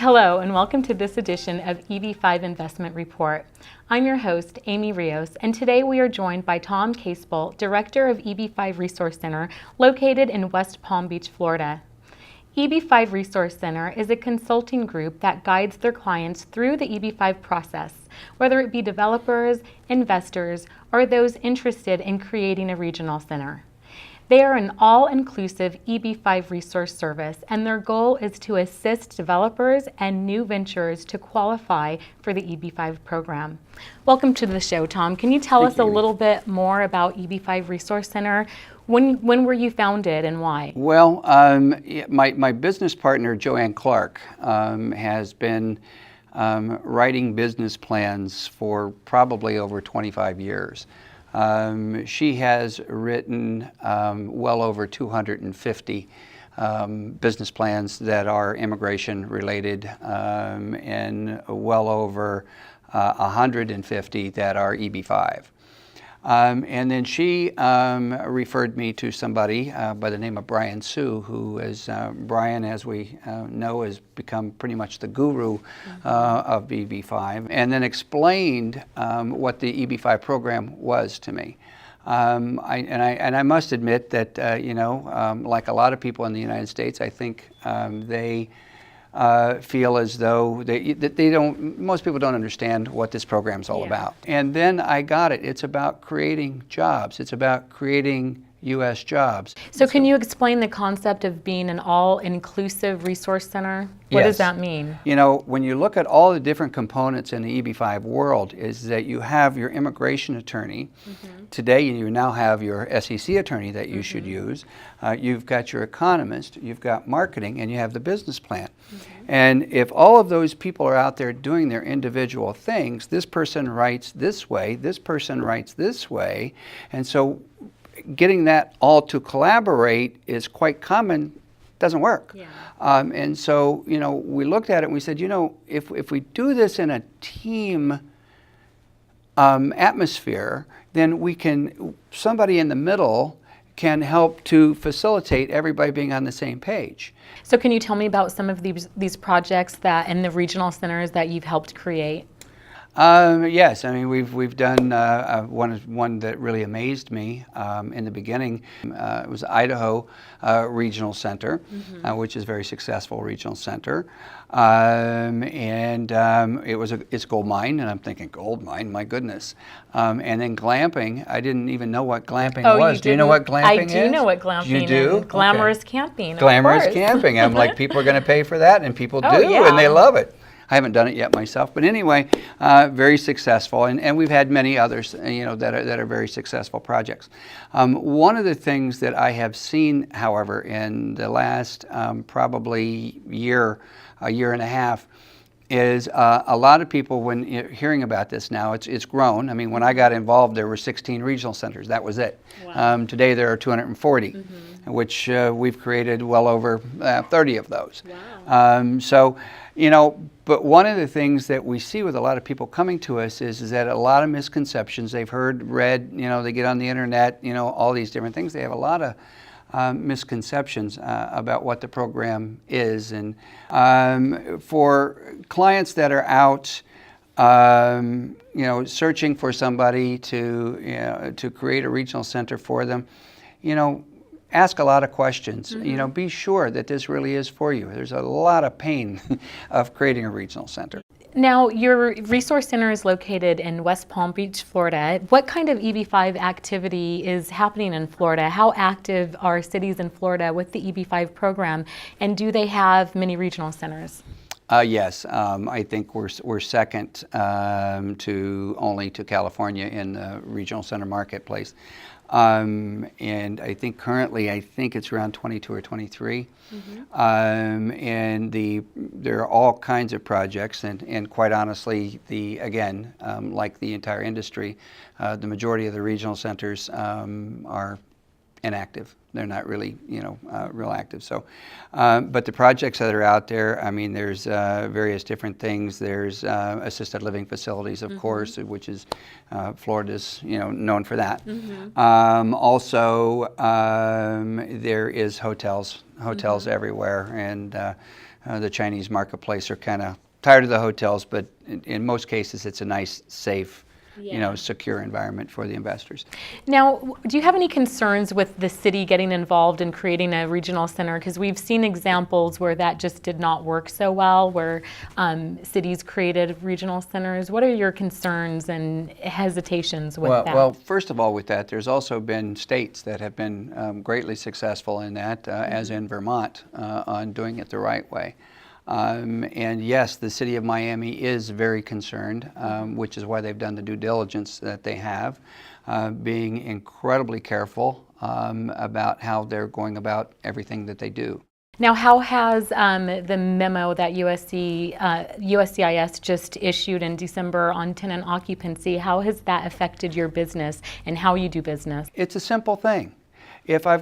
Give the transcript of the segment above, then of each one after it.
Hello and welcome to this edition of EB-5 Investment Report. I'm your host, Amy Rios, and today we are joined by Thom Casebolt, Director of EB-5 Resource Center, located in West Palm Beach, Florida. EB-5 Resource Center is a consulting group that guides their clients through the EB-5 process, whether it be developers, investors, or those interested in creating a regional center. They are an all-inclusive EB-5 resource service, and their goal is to assist developers and new ventures to qualify for the EB-5 program. Welcome to the show, Thom. Can you tell us a little bit more about EB-5 Resource Center? When were you founded and why? Well, my business partner, Joanne Clark, has been writing business plans for probably over 25 years. She has written well over 250 business plans that are immigration related and well over 150 that are EB-5. And then she referred me to somebody by the name of Brian Sue, who is, Brian, as we know, has become pretty much the guru of EB-5, and then explained what the EB-5 program was to me. I must admit that, like a lot of people in the United States, I think they feel as though most people don't understand what this program's all about. And then I got it. It's about creating jobs. It's about creating U.S. jobs. So can you explain the concept of being an all-inclusive resource center? What does that mean? You know, when you look at all the different components in the EB-5 world, is that you have your immigration attorney. Today you now have your SEC attorney that you should use. You've got your economist, you've got marketing, and you have the business plan. And if all of those people are out there doing their individual things, this person writes this way, this person writes this way, and so getting that all to collaborate is quite common, doesn't work. And so, we looked at it and we said, if we do this in a team atmosphere, then somebody in the middle can help to facilitate everybody being on the same page. So can you tell me about some of these projects and the regional centers that you've helped create? Yes, I mean we've done one that really amazed me in the beginning. It was Idaho Regional Center, which is a very successful regional center, and it's gold mine, and I'm thinking gold mine, my goodness. And then glamping, I didn't even know what glamping was. Do you know what glamping is? I do know what glamping is. You do? Glamorous camping. Glamorous camping. I'm like, people are going to pay for that, and people do, and they love it. I haven't done it yet myself, but anyway, very successful, and we've had many others, that are very successful projects. One of the things that I have seen, however, in the last probably a year and a half, is a lot of people, when hearing about this now, it's grown. I mean, when I got involved, there were 16 regional centers. That was it. Wow. Today there are 240, which we've created well over 30 of those. Wow. But one of the things that we see with a lot of people coming to us is that a lot of misconceptions. They've read, they get on the internet, all these different things. They have a lot of misconceptions about what the program is. And for clients that are out, searching for somebody to create a regional center for them, ask a lot of questions. Be sure that this really is for you. There's a lot of pain of creating a regional center. Now, your resource center is located in West Palm Beach, Florida. What kind of EB-5 activity is happening in Florida? How active are cities in Florida with the EB-5 program, and do they have many regional centers? Yes, I think we're second only to California in the regional center marketplace. And I think currently, it's around 22 or 23. And there are all kinds of projects, and quite honestly, like the entire industry, the majority of the regional centers are inactive. They're not really, real active. So, but the projects that are out there, I mean, there's various different things. There's assisted living facilities, of course, which is Florida's, known for that. Also, there is hotels everywhere, and the Chinese marketplace are kind of tired of the hotels, but in most cases it's a nice, safe, secure environment for the investors. Now, do you have any concerns with the city getting involved in creating a regional center? Because we've seen examples where that just did not work so well, where cities created regional centers. What are your concerns and hesitations with that? Well, first of all, with that, there's also been states that have been greatly successful in that, as in Vermont, on doing it the right way. And yes, the city of Miami is very concerned, which is why they've done the due diligence that they have, being incredibly careful about how they're going about everything that they do. Now, how has the memo that USCIS just issued in December on tenant occupancy, how has that affected your business and how you do business? It's a simple thing. If I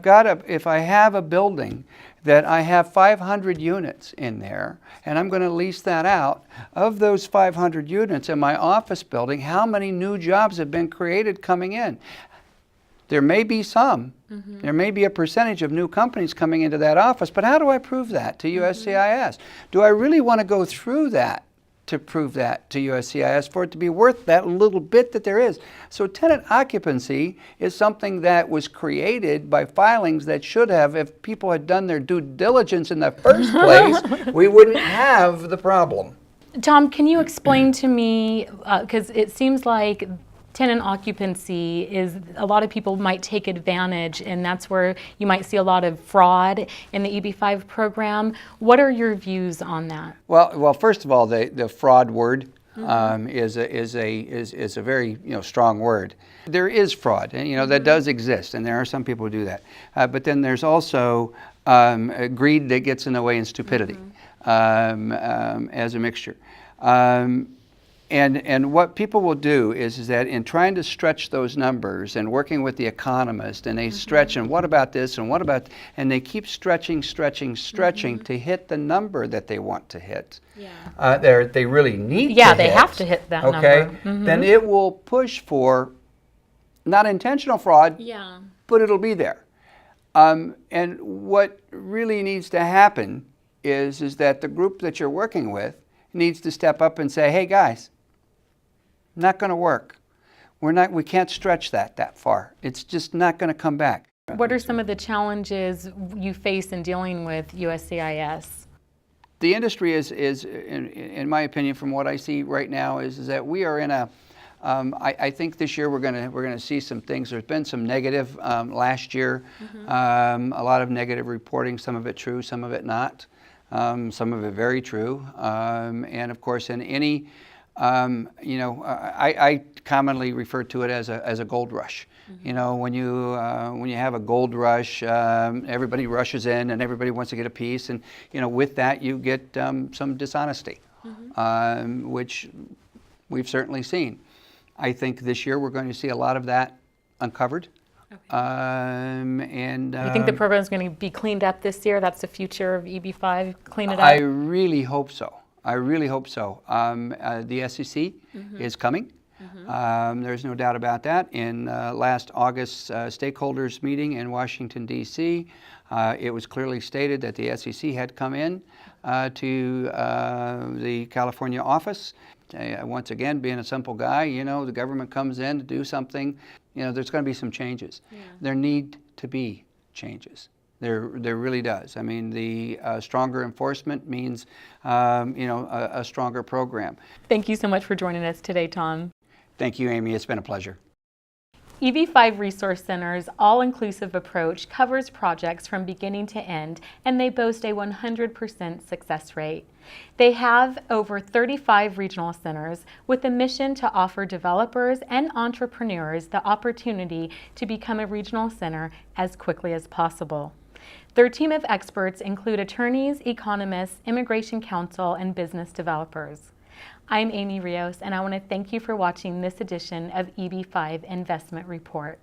have a building that I have 500 units in there, and I'm going to lease that out, of those 500 units in my office building, how many new jobs have been created coming in? There may be some. There may be a percentage of new companies coming into that office, but how do I prove that to USCIS? Do I really want to go through that to prove that to USCIS for it to be worth that little bit that there is? So tenant occupancy is something that was created by filings that should have, if people had done their due diligence in the first place, we wouldn't have the problem. Thom, can you explain to me, because it seems like tenant occupancy is, a lot of people might take advantage, and that's where you might see a lot of fraud in the EB-5 program. What are your views on that? Well, first of all, the fraud word is a very strong word. There is fraud, and that does exist, and there are some people who do that. But then there's also greed that gets in the way and stupidity as a mixture. And what people will do is that in trying to stretch those numbers and working with the economist, and they stretch, and what about this, and what about, and they keep stretching to hit the number that they want to hit. They really need to hit. Yeah, they have to hit that number. Then it will push for not intentional fraud, but it'll be there. And what really needs to happen is that the group that you're working with needs to step up and say, hey guys, not going to work. We can't stretch that far. It's just not going to come back. What are some of the challenges you face in dealing with USCIS? The industry is in my opinion, from what I see right now, is that we are in a, I think this year we're going to see some things. There's been some negative last year, a lot of negative reporting, some of it true, some of it not. Some of it very true, and of course, in any, I commonly refer to it as a gold rush. When you have a gold rush, everybody rushes in and everybody wants to get a piece, and with that you get some dishonesty, which we've certainly seen. I think this year we're going to see a lot of that uncovered. You think the program is going to be cleaned up this year? That's the future of EB-5, clean it up? I really hope so. I really hope so. The SEC is coming. There's no doubt about that. In last August stakeholders meeting in Washington, D.C., it was clearly stated that the SEC had come in to the California office. Once again, being a simple guy, the government comes in to do something, there's going to be some changes. There need to be changes. There really does. I mean, the stronger enforcement means, a stronger program. Thank you so much for joining us today, Thom. Thank you, Amy. It's been a pleasure. EB-5 Resource Center's all-inclusive approach covers projects from beginning to end, and they boast a 100% success rate. They have over 35 regional centers with a mission to offer developers and entrepreneurs the opportunity to become a regional center as quickly as possible. Their team of experts include attorneys, economists, immigration counsel, and business developers. I'm Amy Rios, and I want to thank you for watching this edition of EB-5 Investment Report.